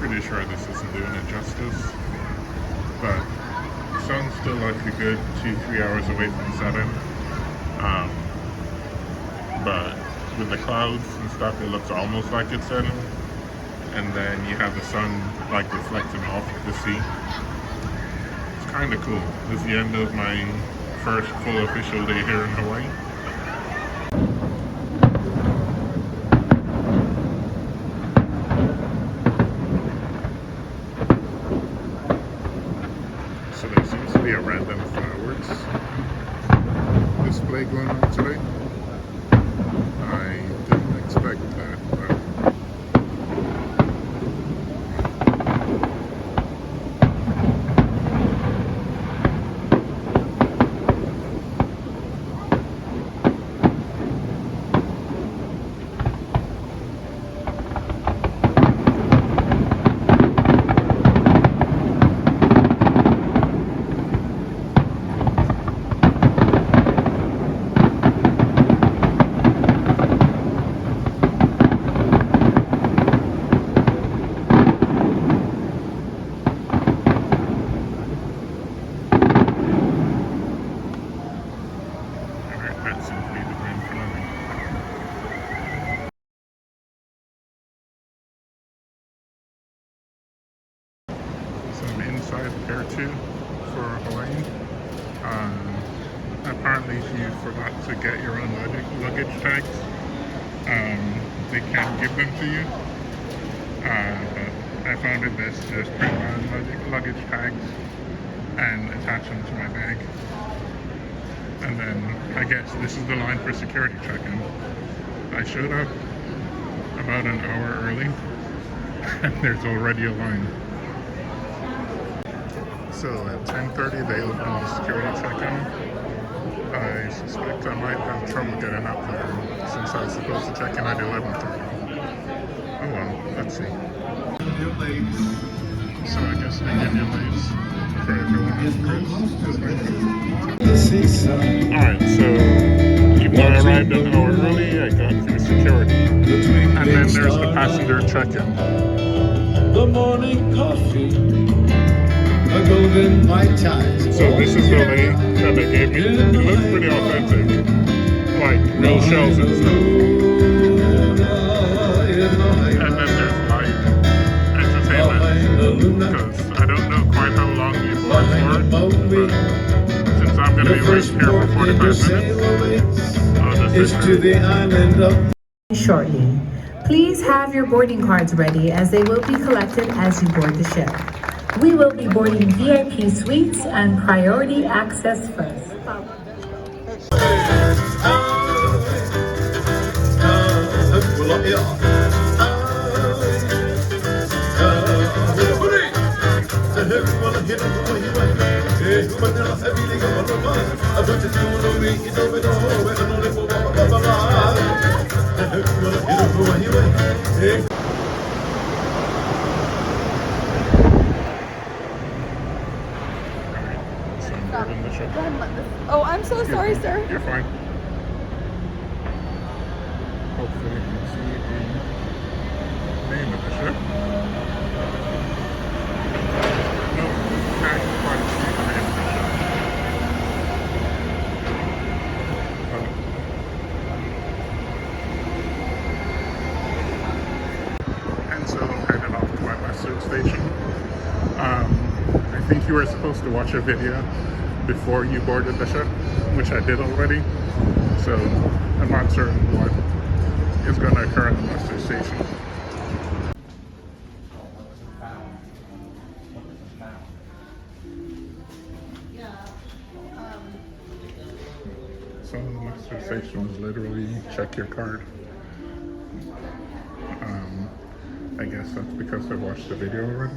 pretty sure this isn't doing it justice, but the sun's still like a good 2-3 hours away from setting. But with the clouds and stuff, it looks almost like it's setting, and then you have the sun like reflecting off the sea. It's kind of cool. This is the end of my first full official day here in Hawaii. So there seems to be a random fireworks display going on today. I didn't expect that, but inside Pier 2 for Hawaii. Apparently if you forgot to get your own luggage tags, they can give them to you. But I found it best to just print my own luggage tags and attach them to my bag. And then I guess this is the line for security check-in. I showed up about an hour early and there's already a line. So at 10:30 they open the security check-in. I suspect I might have trouble getting up there since I was supposed to check in at 11:30. Oh well, let's see. So I guess they give you leaves for everyone on cruise. Alright, so even though I arrived an hour early, I got through security. And then there's the passenger check-in. The morning coffee. A golden white tie. So this is the way that they gave me. It looks pretty authentic, like real shells and stuff. And then there's live entertainment, because I don't know quite how long we board for, but since I'm going to be right here for 45 minutes, I'll just sit to the island of shortly. Please have your boarding cards ready as they will be collected as you board the ship. We will be boarding VIP suites and priority access first. Oh, I'm so sorry, sir. You're fine. Hopefully you can see the name of the ship. No, can't quite see the name of the ship. And so I'm headed off to my Western station. I think you were supposed to watch a video before you boarded the ship, which I did already, so I'm not certain what is going to occur in the muster station. So the muster station is literally check your card. I guess that's because I watched the video already.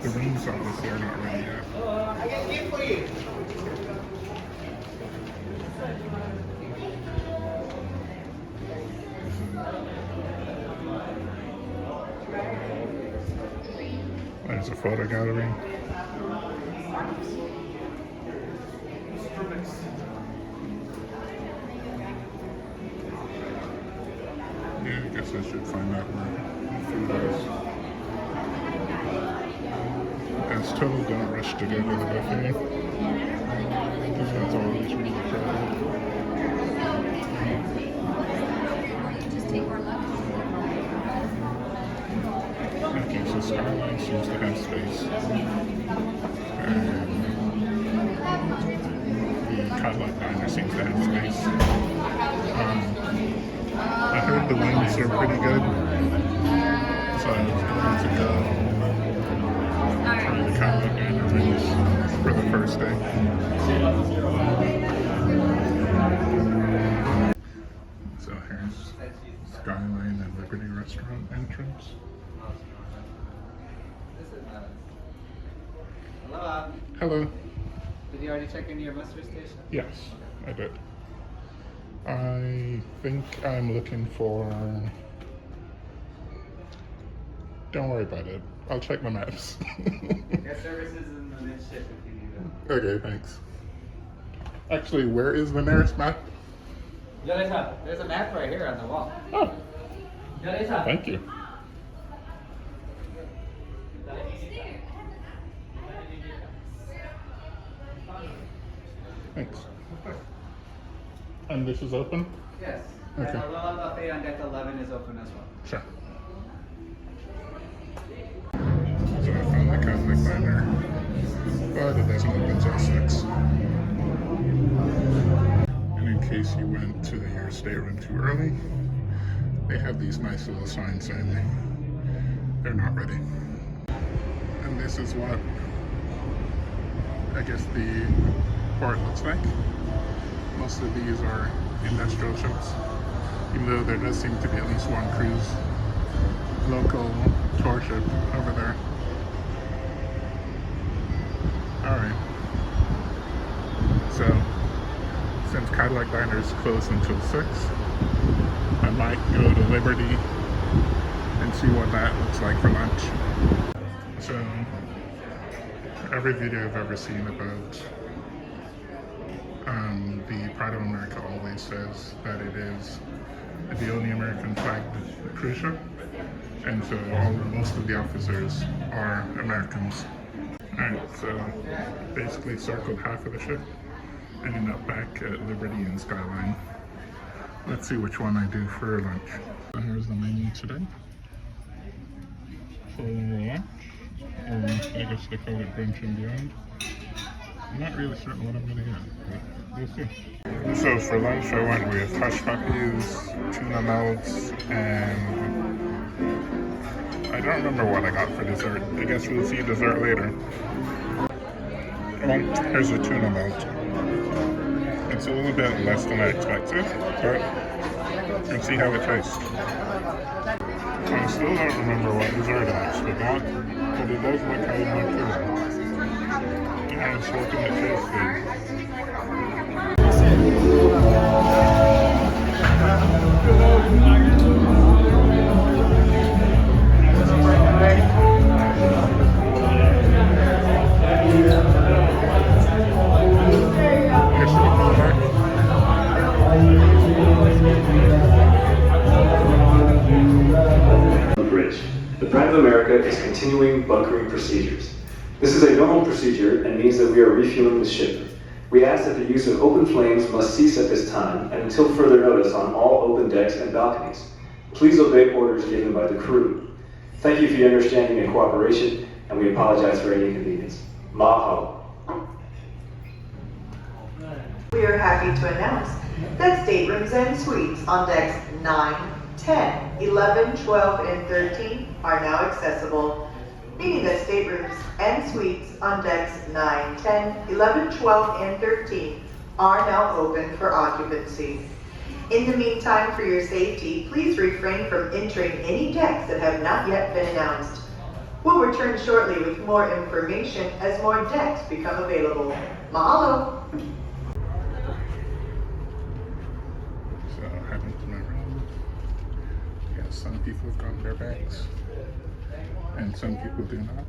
The rooms obviously are not ready yet. I got a gift for you. There's a photo gallery. guess I should find out where the food is. As told, don't rush to go to the buffet, because that's always really crowded. Okay, so Skyline seems to have space. And the Cadillac Diner seems to have space. I heard the wings are pretty good, so I was going to go try the Cadillac Diner wings for the first day. So here's Skyline and Liberty Restaurant entrance. Hello. Hello. Did you already check into your muster station? Yes, I did. I think I'm looking for... Don't worry about it. I'll check my maps. Guest services in the midship if you need them. Okay, thanks. Actually, where is the nearest map? There's a map right here on the wall. Oh, thank you. Thanks. And this is open? Yes. Okay. And the Lala buffet on deck 11 is open as well. Sure. So I found the Catholic Diner, but it doesn't open until 6. And in case you went to your stateroom too early, they have these nice little signs saying they're not ready. And this is what I guess the port looks like. Most of these are industrial ships, even though there does seem to be at least one cruise local tour ship over there. Alright, so since Cadillac Diner is closed until 6, I might go to Liberty and see what that looks like for lunch. So every video I've ever seen about the Pride of America always says that it is the only American flagged cruise ship, and so most of the officers are Americans. Alright, so basically circled half of the ship, ending up back at Liberty and Skyline. Let's see which one I do for lunch. So here's the menu today. For lunch, or I guess they call it brunch and beyond. I'm not really certain what I'm gonna get, but we'll see. So for lunch I went with hush puppies, tuna melts, and I don't remember what I got for dessert. I guess we'll see dessert later. Well, here's the tuna melt. It's a little bit less than I expected, but let's see how it tastes. I still don't remember what dessert I actually got, but it does look kind of good. I was hoping it tastes good. The Pride of America is continuing bunkering procedures. This is a normal procedure and means that we are refueling the ship. We ask that the use of open flames must cease at this time and until further notice on all open decks and balconies. Please obey orders given by the crew. Thank you for your understanding and cooperation, and we apologize for any inconvenience. Mahalo. We are happy to announce that staterooms and suites on decks 9, 10, 11, 12, and 13 are now accessible, meaning that staterooms and suites on decks 9, 10, 11, 12, and 13 are now open for occupancy. In the meantime, for your safety, please refrain from entering any decks that have not yet been announced. We'll return shortly with more information as more decks become available. Mahalo! So heading to my room. Yeah, some people have gotten their bags, and some people do not.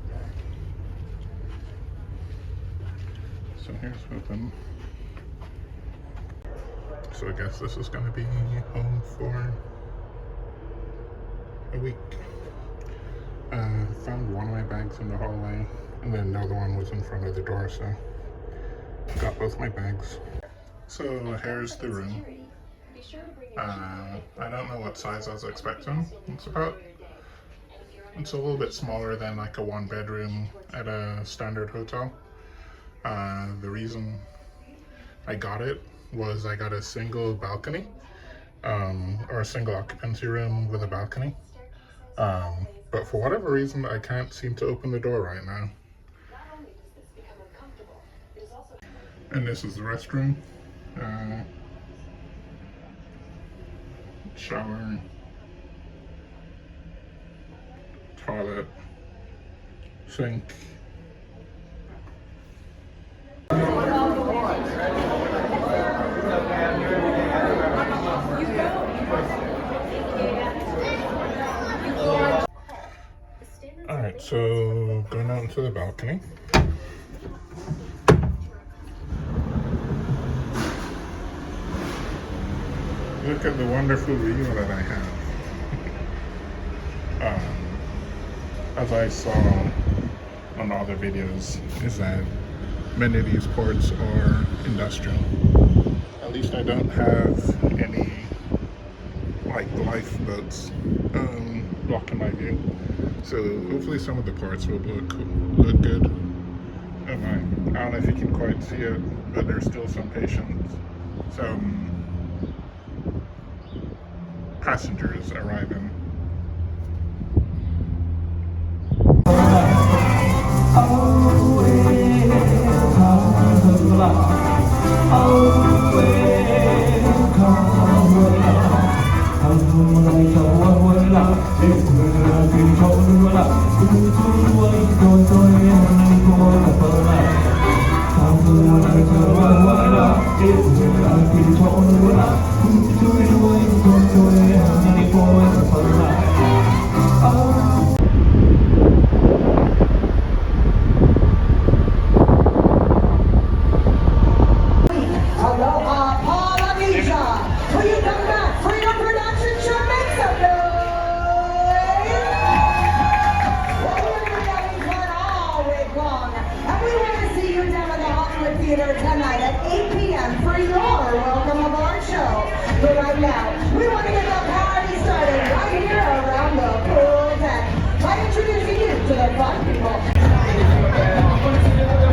So here's hoping. So I guess this is going to be home for a week. Found one of my bags in the hallway, and then another one was in front of the door, so got both my bags. So here's the room. I don't know what size I was expecting. It's a little bit smaller than like a one bedroom at a standard hotel. The reason I got it was I got a single balcony, or a single occupancy room with a balcony. But for whatever reason, I can't seem to open the door right now. And this is the restroom. Shower, toilet, sink. Alright, so going out into the balcony. Look at the wonderful view that I have. As I saw on other videos, is that many of these ports are industrial. At least I don't have any like lifeboats blocking my view. So hopefully some of the parts will look good. And I don't know if you can quite see it, but there's still some passengers arriving. Tonight at 8 p.m. for your Welcome Aboard show. But right now, we want to get the party started right here around the pool deck by introducing you to the fun people.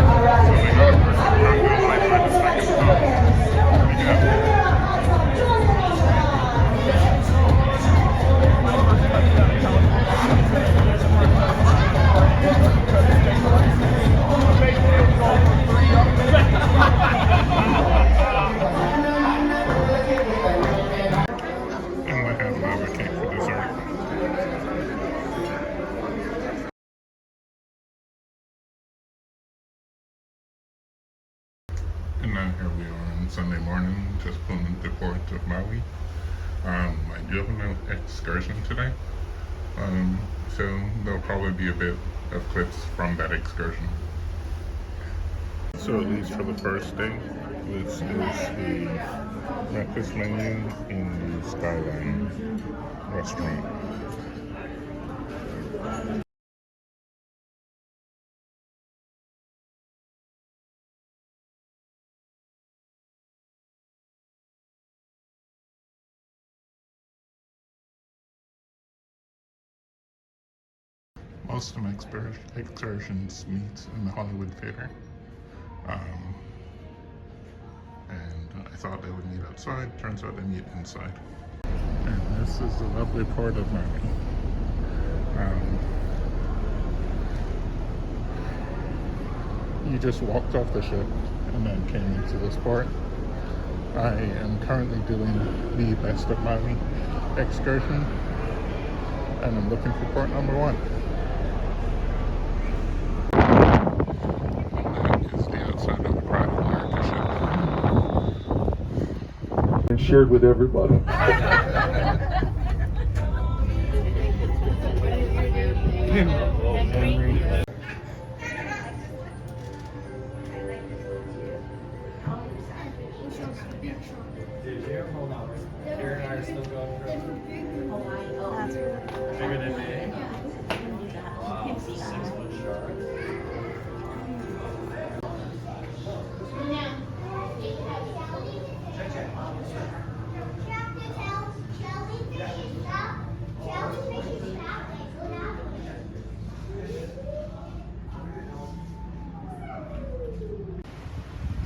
All right. I'm ready for those selection bookings. Give me a hot tub, join the And now here we are on Sunday morning, just pulling into port of Maui. I do have an excursion today, so there'll probably be a bit of clips from that excursion. So at least for the first day, this is the breakfast menu in the Skyline restaurant. Most of my excursions meet in the Hollywood Theater, and I thought they would meet outside. Turns out they meet inside. And this is the lovely port of Maui. You just walked off the ship and then came into this port. I am currently doing the Best of Maui excursion, and I'm looking for port number 1. And shared with everybody. Did you? Hold on. Karen and I are still going for bigger than me. Wow, 6-foot shark.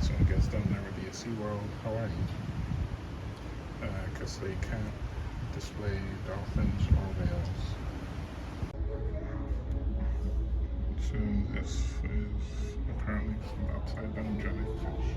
So I guess there'll never be a SeaWorld Hawaii. Because they can't display dolphins or whales. So this is apparently some upside down jellyfish.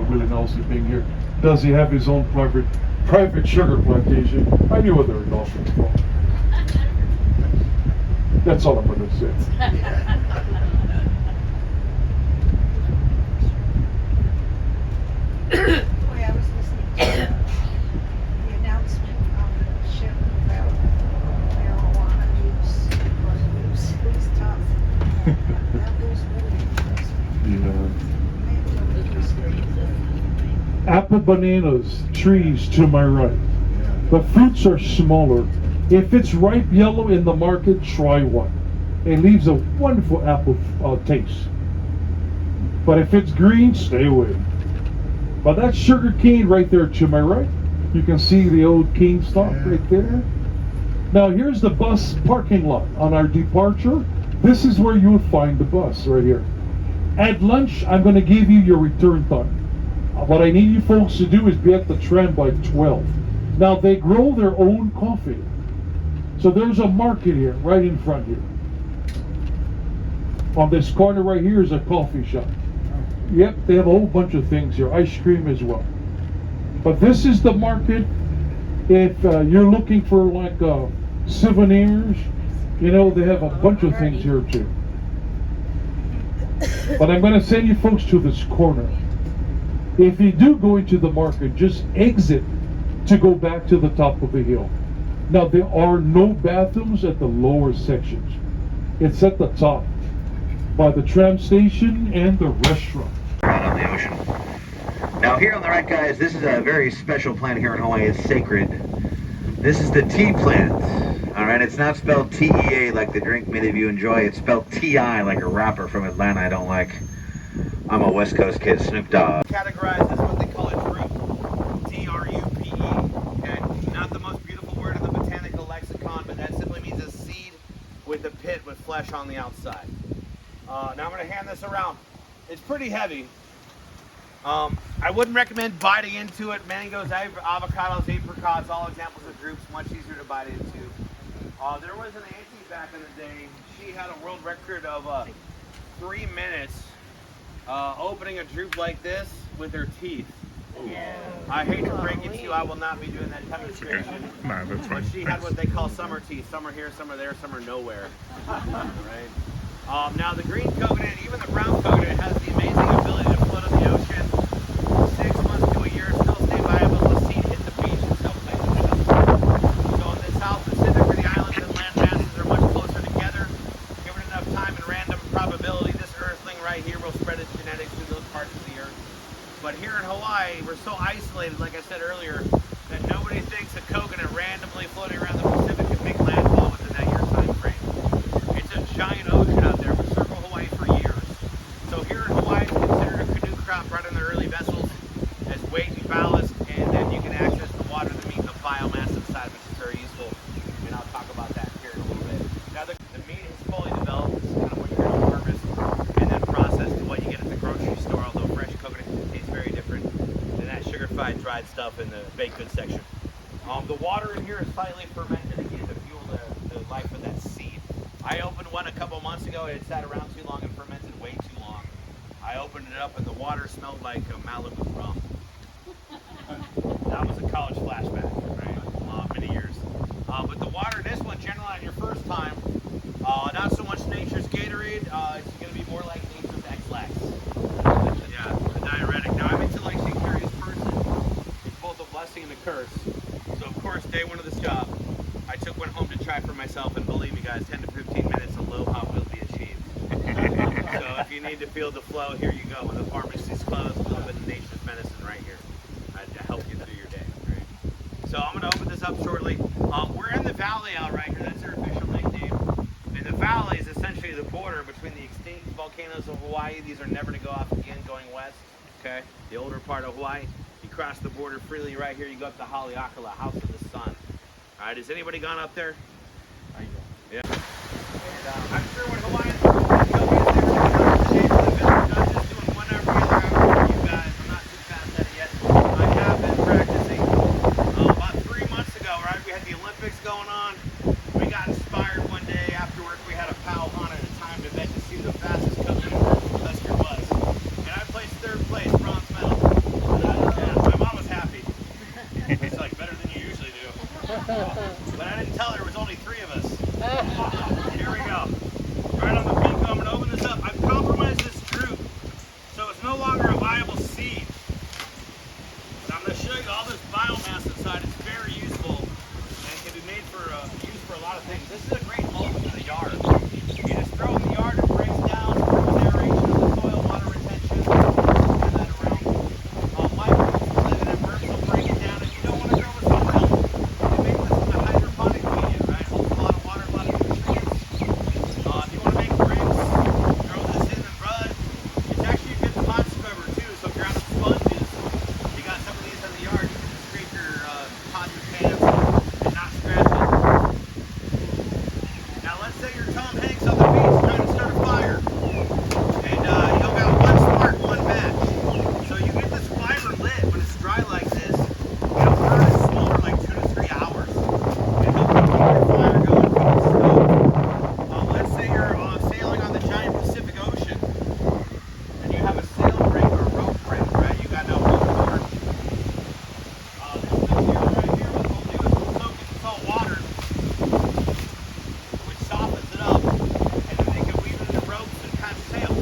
Willie Nelson being here. Does he have his own private sugar plantation? I knew where they were dolphins from. That's all I'm going to say. Boy, I was listening to the announcement on the ship about marijuana use or use. It was tough. That was really interesting. Yeah. Maybe Apple bananas, trees to my right. The fruits are smaller. If it's ripe yellow in the market, try one. It leaves a wonderful apple taste. But if it's green, stay away. But that's sugar cane right there to my right. You can see the old cane stop right there. Now here's the bus parking lot on our departure. This is where you would find the bus right here. At lunch, I'm going to give you your return time. What I need you folks to do is be at the tram by 12. Now they grow their own coffee. So there's a market here, right in front here. On this corner right here is a coffee shop. Yep, they have a whole bunch of things here, ice cream as well. But this is the market. If you're looking for like souvenirs, you know, they have a bunch of things here too. But I'm going to send you folks to this corner. If you do go into the market, just exit to go back to the top of the hill. Now there are no bathrooms at the lower sections. It's at the top by the tram station and the restaurant. Out on the ocean. Now here on the right, guys, this is a very special plant here in Hawaii. It's sacred. This is the tea plant. Alright, it's not spelled T-E-A like the drink many of you enjoy. It's spelled T-I like a rapper from Atlanta I don't like. I'm a West Coast kid, Snoop Dogg. Categorized as what they call a drupe, T-R-U-P-E. Okay, not the most beautiful word in the botanical lexicon, but that simply means a seed with a pit with flesh on the outside. Now I'm going to hand this around. It's pretty heavy. I wouldn't recommend biting into it. Mangoes, avocados, apricots, all examples of drupes, much easier to bite into. There was an auntie back in the day. She had a world record of 3 minutes opening a drupe like this with her teeth. Yeah. I hate to break it to you, I will not be doing that demonstration. Nah, that's fine. But she had what they call summer teeth. Some are here, some are there, some are nowhere. Right? Now the green coconut, even the brown coconut, has the amazing ability to float in the ocean 6 months to a year, still stay viable, the seed hit the beach and still play the shell. So in the South Pacific, where the islands and land masses are much closer together, given enough time and random probability, this earthling right here will spread its genetics to those parts of the earth. But here in Hawaii, we're so isolated, like I said earlier, that nobody thinks a coconut randomly floating around the Pacific can make landfall within that year time frame. It's a giant ocean out there. We've circled Hawaii for years. So here in Hawaii, it's considered a canoe crop brought in the early vessels as weight and ballast, and then you can access the water to meet the biomass freeze-dried dried stuff in the baked goods section. The water in here is slightly fermented again to fuel the life of that seed. I opened one a couple months ago. It sat around too long and fermented way too long. I opened it up and the water smelled like Malibu rum. That was a college flashback, right? Many years. But the water in this one, generally on your first time, not so much nature's Gatorade. It's going to be more like nature's X-Lax. Yeah, the diuretic. Now I'm into like a curious person. It's both a blessing and a curse. So of course, day one of this job, I took one home to try for myself, and believe me, guys, 10 to 15 minutes, aloha will be achieved. So if you need to feel the flow, here you go. When the pharmacy's closed, a little bit of nature's medicine right here to help you through your day. Right? So I'm going to open this up shortly. We're in the valley out right here. That's their official nickname. And the valley is essentially the border between the extinct volcanoes of Hawaii. These are never to go off again going west. Okay, the older part of Hawaii. You cross the border freely right here. You go up to Haleakala, House of the Sun. All right, has anybody gone up there? Yeah. And I'm sure when Hawaiians were going to the village, I'm just doing one every other hour for you guys. I'm not too fast at it yet. I have been practicing. About 3 months ago, right, we had the Olympics going on. We got inspired one day after work. We had a pal on at a timed event to see the fastest cookie in the world, Lester was. And I placed 3rd place, bronze medal. Yeah, my mom was happy. It's like better than you usually do. But I didn't tell her it was only 3 of us. Here we go. Right on the peak, I'm going to open this up. I've compromised this droop, so it's no longer a viable seed. But I'm going to show you all this biomass inside. It's very useful and can be made for used for a lot of things. This is a great mulch for the yard. You just throw it in the yard, it breaks down, improves aeration of the soil, water retention, and that around. Microbes live in it, worms will break it down. If you don't want to grow with soil, you can make this in a hydroponic medium, right? Holds a lot of water, a lot of nutrients. If you want to make bricks, throw this in the mud. It's actually a good pot scrubber too, so if you're out of sponges, you got some of these in the yard, you can just scrape your pots and pans and not scratch it. Now let's say you're Tom Hanks on the beach trying to start a fire, and you don't got one spark, one match. So you get this fiber lit when it's dry like this, it'll burn and smolder like 2 to 3 hours. It helps keep your fire going from the stove. Let's say you're sailing on the giant Pacific Ocean, and you have a sail rig or a rope rig, right? You got no board. This material right here, what we'll do is we'll soak it in salt water, which softens it up, and then they can weave it into ropes and kind of sail.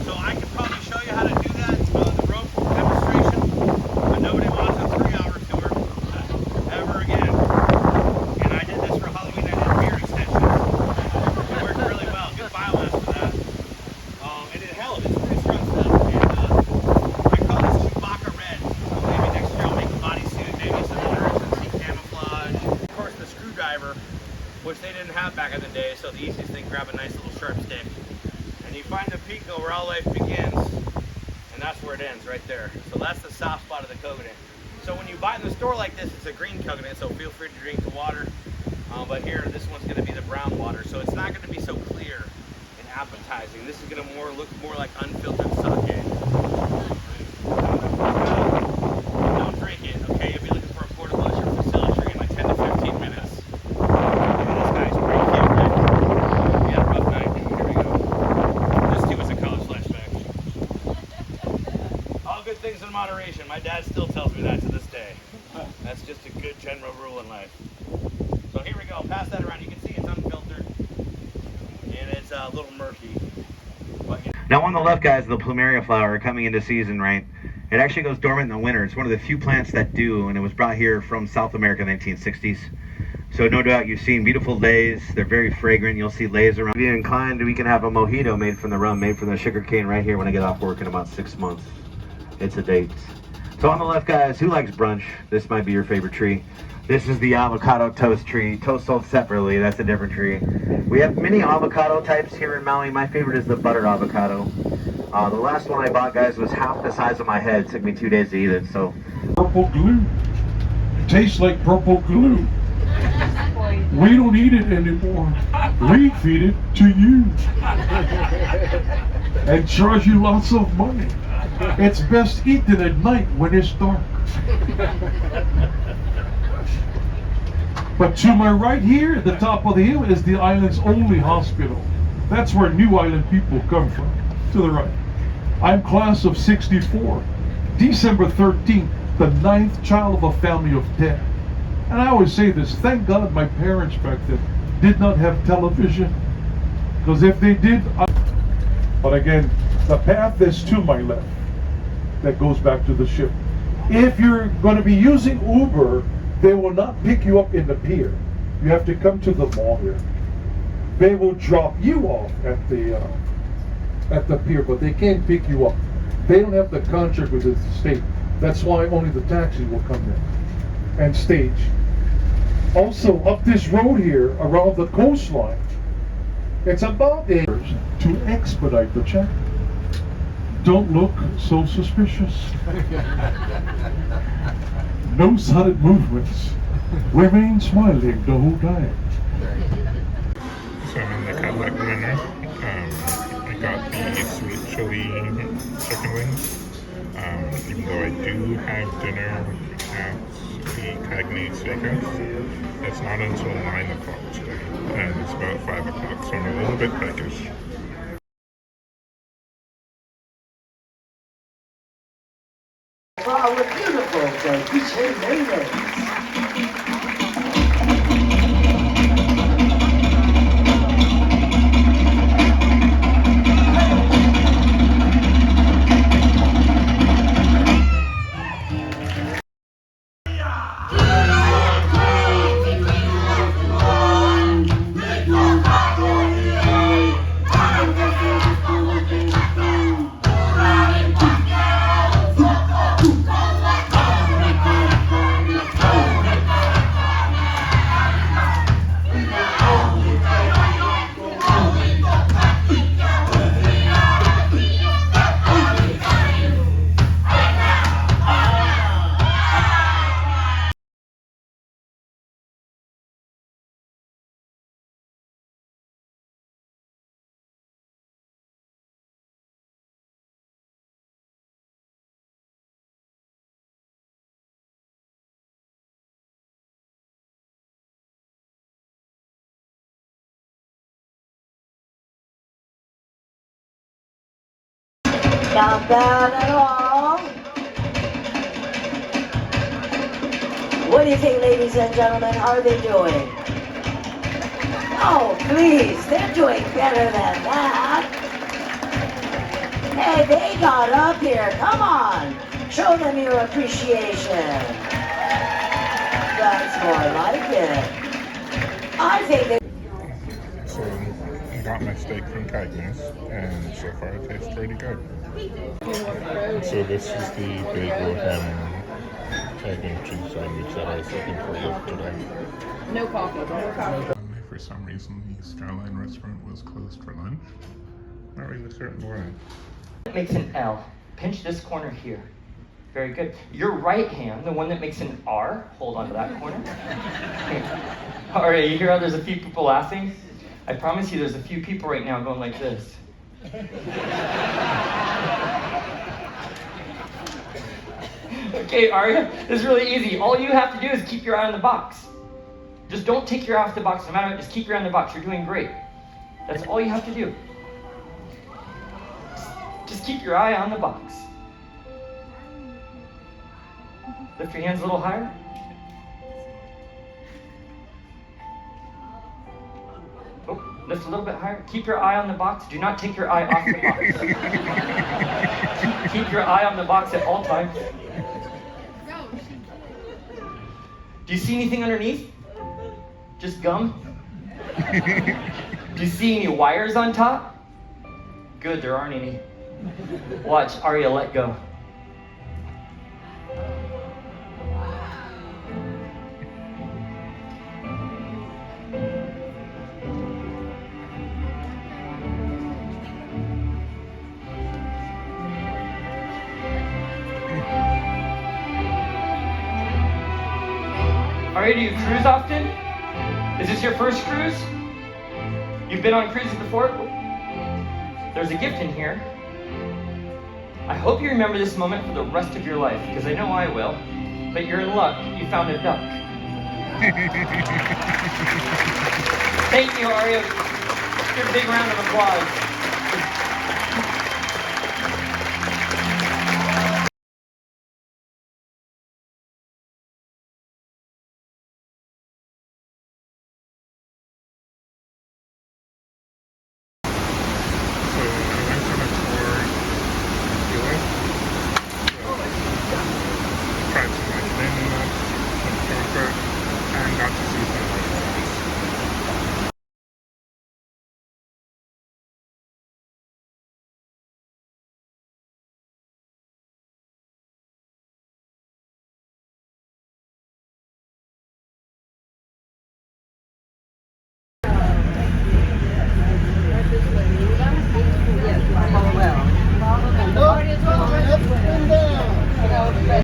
So I can probably show you how to do that, the rope demonstration, but nobody wants a 3-hour tour ever again. And I did this for Halloween. I did beer extensions. It worked really well. Good biomass for that. And it held. It's pretty strong stuff. And I call this Chewbacca red. So maybe next year I'll make a bodysuit, maybe some emergency camouflage. Of course, the screwdriver, which they didn't have back in the day, so the easiest thing, grab a nice little sharp stick. And you find the pico where all life begins, and that's where it ends, right there. So that's the soft spot of the coconut. So when you buy it in the store like this, it's a green coconut, so feel free to drink the water. But here, this one's going to be the brown water, so it's not going to be so clear and appetizing. This is going to look more like unfiltered sake. Don't drink it, okay? You'll be looking for a portable at your facility in like 10 to 15 minutes. Look at this guy's pretty cute, right? We had a rough night. Here we go. This too was a college flashback. All good things in moderation. My dad still tells me that to this day. That's just a good general rule in life. So here we go. Pass that around. You can see it's unfiltered, and it's a little murky. Now on the left, guys, the plumeria flower coming into season, right? It actually goes dormant in the winter. It's one of the few plants that do, and it was brought here from South America in the 1960s. So no doubt you've seen beautiful lays. They're very fragrant. You'll see lays around. If you're inclined, we can have a mojito made from the rum, made from the sugar cane right here when I get off work in about 6 months. It's a date. So on the left, guys, who likes brunch? This might be your favorite tree. This is the avocado toast tree. Toast sold separately, that's a different tree. We have many avocado types here in Maui. My favorite is the butter avocado. The last one I bought, guys, was half the size of my head. It took me 2 days to eat it, so. Purple glue. It tastes like purple glue. We don't eat it anymore. We feed it to you. And charge you lots of money. It's best eaten at night when it's dark. But to my right here, at the top of the hill, is the island's only hospital. That's where New Island people come from, to the right. I'm class of 64, December 13th, the 9th child of a family of 10. And I always say this, thank God my parents back then did not have television. Because if they did, but again, the path is to my left that goes back to the ship. If you're going to be using Uber, they will not pick you up in the pier. You have to come to the mall here. They will drop you off at the pier, but they can't pick you up. They don't have the contract with the state. That's why only the taxis will come in and stage. Also, up this road here, around the coastline, it's about to expedite the check. Don't look so suspicious. No sudden movements. Remain smiling the whole time. So I'm in the Cadillac dinner. I got the sweet chili chicken wings. Even though I do have dinner at the Cagney Steakhouse, it's not until 9 o'clock today, and it's about 5 o'clock, so I'm a little bit peckish. For our beautiful beach ladies. Not bad at all. What do you think, ladies and gentlemen? How are they doing? Oh, please, they're doing better than that. Hey, they got up here. Come on. Show them your appreciation. That's more like it. I think they... So I got my steak from Cagney's, and so far it tastes pretty good. So this is the bagel ham egg and cheese sandwich that I was looking for yesterday. No coffee, no coffee. For some reason, the Starline restaurant was closed for lunch. Not really certain why. It makes an L. Pinch this corner here. Very good. Your right hand, the one that makes an R, hold on to that corner. All right, you hear how there's a few people laughing? I promise you there's a few people right now going like this. Okay, Aria, this is really easy. All you have to do is keep your eye on the box. Just don't take your eye off the box, no matter what, just keep your eye on the box. You're doing great. That's all you have to do. Just keep your eye on the box. Lift your hands a little higher. Oh, lift a little bit higher. Keep your eye on the box. Do not take your eye off the box. keep your eye on the box at all times. Do you see anything underneath? Just gum? Do you see any wires on top? Good, there aren't any. Watch, Aria, let go. Aria, do you cruise often? Is this your first cruise? You've been on cruises before? There's a gift in here. I hope you remember this moment for the rest of your life, because I know I will. But you're in luck. You found a duck. Thank you, Aria. Give a big round of applause.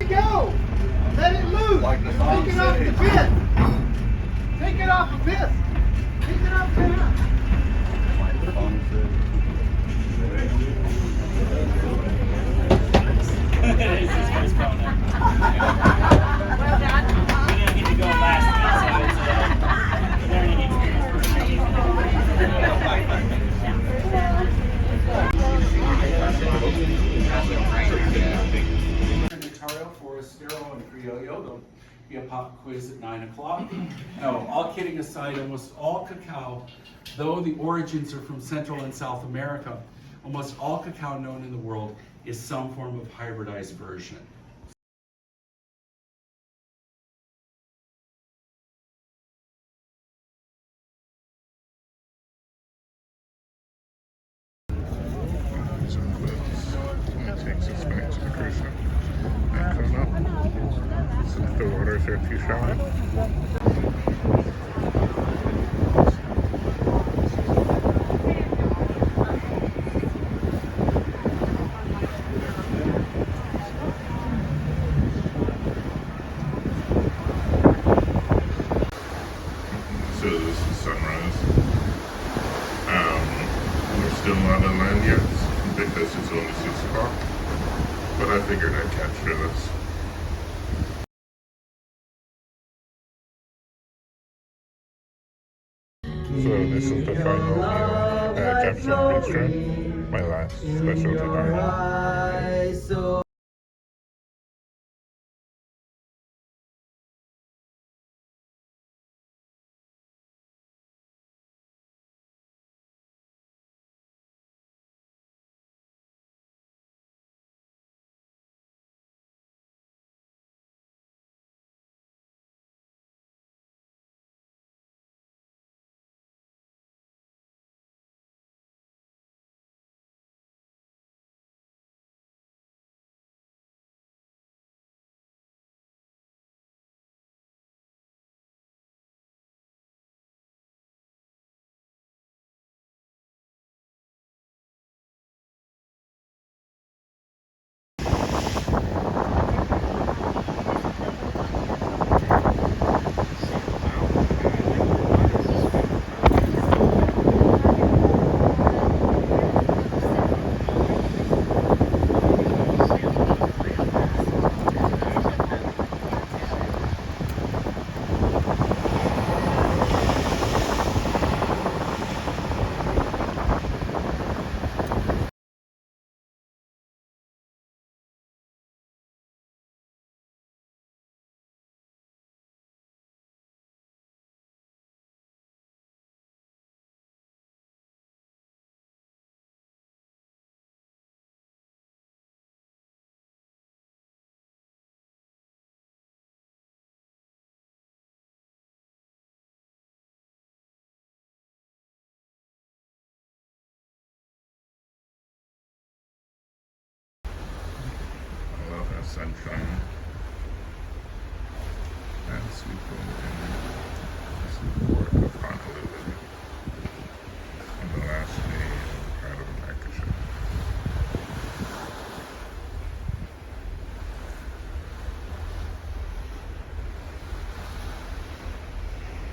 Go! Let it loose! Take it off the pit! Take it off the pit! Take it off the pit! Well done. We didn't get to go last minute, so it's a learning Ontario for Estero and Criollo. There'll be a pop quiz at 9 o'clock. No, all kidding aside, almost all cacao, though the origins are from Central and South America, almost all cacao known in the world is some form of hybridized version. Takes us back to the cruise ship and come up since the waters are too shallow. So this is sunrise. We're still not on land yet because it's only 6 o'clock. But I figured I'd capture this. So this is the final meal, captured beach shrimp, my last specialty diet. Sunshine as we go in this port of Honolulu.